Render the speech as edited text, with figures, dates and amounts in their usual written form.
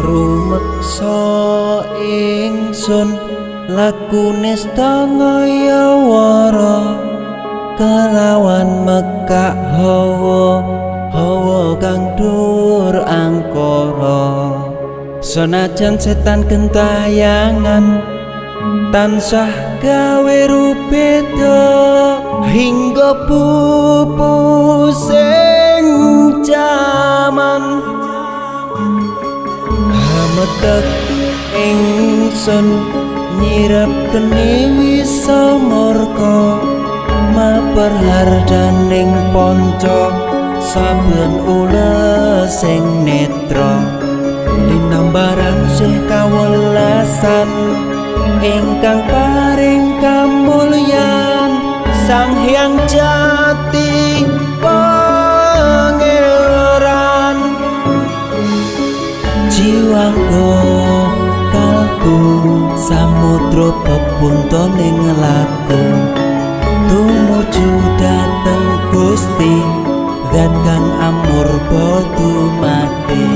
rumeksa ingsun lakune stangaya wara kelawan mekak hawa kang dur angkara senajan setan gentayangan tansah gawe rupeda hingga pupusing jaman hametek ingsun nyirep kene wisa murka maper hardaning panca saben ules sing netra linambaran sih kawelasan ingkang paring kamulyan Sang Hyang Jati Pangeran jiwaku kalbu samudra pepuntaning laku tumuju dhateng Gusti zat kang amurba dumati